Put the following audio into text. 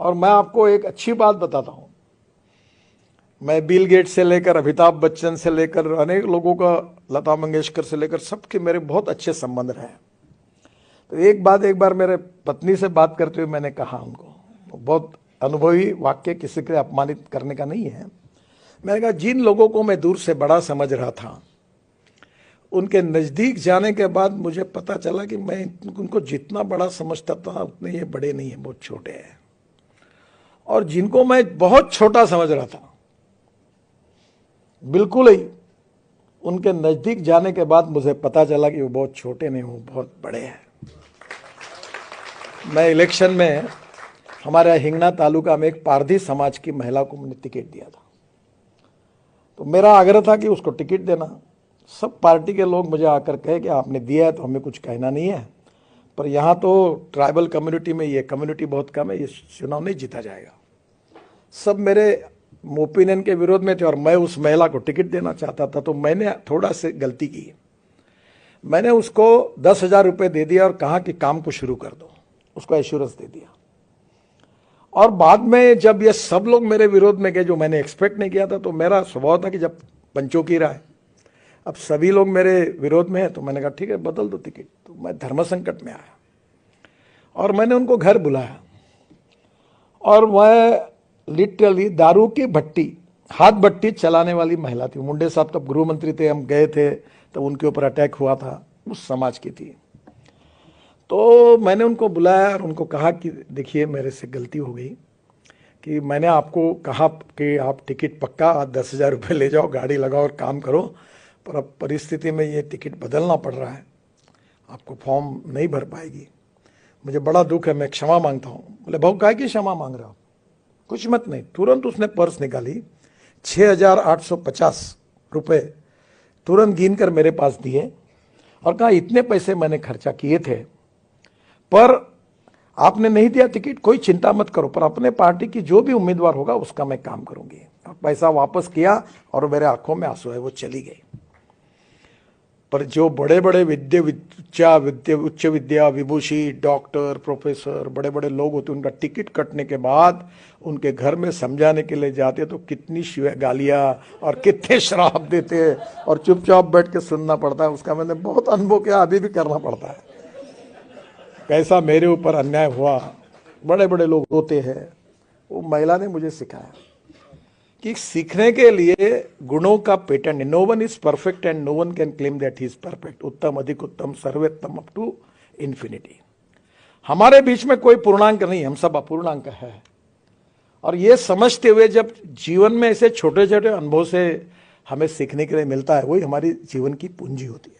और मैं आपको एक अच्छी बात बताता हूं, मैं बिल गेट्स से लेकर अमिताभ बच्चन से लेकर अनेक लोगों का, लता मंगेशकर से लेकर सबके मेरे बहुत अच्छे संबंध रहे। तो एक बार मेरे पत्नी से बात करते हुए मैंने कहा उनको, बहुत अनुभवी वाक्य, किसी को अपमानित करने का नहीं है। मैंने कहा जिन लोगों को मैं दूर से बड़ा समझ रहा था, उनके नज़दीक जाने के बाद मुझे पता चला कि मैं उनको जितना बड़ा समझता था उतने ये बड़े नहीं हैं, बहुत छोटे हैं। और जिनको मैं बहुत छोटा समझ रहा था, बिल्कुल ही, उनके नज़दीक जाने के बाद मुझे पता चला कि वो बहुत छोटे नहीं, वो बहुत बड़े हैं। मैं इलेक्शन में हमारे हिंगना तालुका में एक पारधी समाज की महिला को मैंने टिकट दिया था, तो मेरा आग्रह था कि उसको टिकट देना। सब पार्टी के लोग मुझे आकर कहे कि आपने दिया है तो हमें कुछ कहना नहीं है, पर यहाँ तो ट्राइबल कम्युनिटी में ये कम्युनिटी बहुत कम है, ये चुनाव नहीं जीता जाएगा। सब मेरे ओपिनियन के विरोध में थे और मैं उस महिला को टिकट देना चाहता था। तो मैंने थोड़ा सी गलती की, मैंने उसको 10,000 रुपये दे दिया और कहा कि काम को शुरू कर दो, उसको एश्योरेंस दे दिया। और बाद में जब ये सब लोग मेरे विरोध में गए, जो मैंने एक्सपेक्ट नहीं किया था, तो मेरा स्वभाव था कि जब पंचों की राय, अब सभी लोग मेरे विरोध में हैं, तो मैंने कहा ठीक है बदल दो टिकट। तो मैं धर्म संकट में आया और मैंने उनको घर बुलाया और वह लिटरली दारू की भट्टी, हाथ भट्टी चलाने वाली महिला थी। मुंडे साहब तब गृह मंत्री थे, हम गए थे तो उनके ऊपर अटैक हुआ था, उस समाज की थी। तो मैंने उनको बुलाया और उनको कहा कि देखिए मेरे से गलती हो गई कि मैंने आपको कहा कि आप टिकट पक्का 10,000 रुपये ले जाओ, गाड़ी लगाओ और काम करो, पर अब परिस्थिति में ये टिकट बदलना पड़ रहा है, आपको फॉर्म नहीं भर पाएगी, मुझे बड़ा दुख है, मैं क्षमा मांगता हूँ। बोले भाऊ काहे की क्षमा मांग रहा हो, कुछ मत नहीं। तुरंत उसने पर्स निकाली, 6,850 रुपये तुरंत गिन कर मेरे पास दिए और कहा इतने पैसे मैंने खर्चा किए थे, पर आपने नहीं दिया टिकट, कोई चिंता मत करो, पर अपने पार्टी की जो भी उम्मीदवार होगा उसका मैं काम करूंगी। और पैसा वापस किया और मेरे आंखों में आंसू है, वो चली गई। पर जो बड़े बड़े उच्च विद्या विभूषी, डॉक्टर, प्रोफेसर, बड़े बड़े लोग होते, उनका टिकट कटने के बाद उनके घर में समझाने के लिए जाते तो कितनी गालियां और कितने श्राप देते और चुपचाप बैठ के सुनना पड़ता है। उसका मैंने बहुत अनुभव किया, अभी भी करना पड़ता है। कैसा मेरे ऊपर अन्याय हुआ, बड़े बड़े लोग रोते हैं। वो महिला ने मुझे सिखाया कि सीखने के लिए गुणों का पेटेंट है। No one is perfect and no one can claim that he is perfect. उत्तम, अधिक उत्तम, सर्वोत्तम, अप टू इन्फिनिटी। हमारे बीच में कोई पूर्णांक नहीं, हम सब अपूर्णांक है। और ये समझते हुए जब जीवन में ऐसे छोटे छोटे अनुभव से हमें सीखने के लिए मिलता है, वही हमारी जीवन की पूंजी होती है।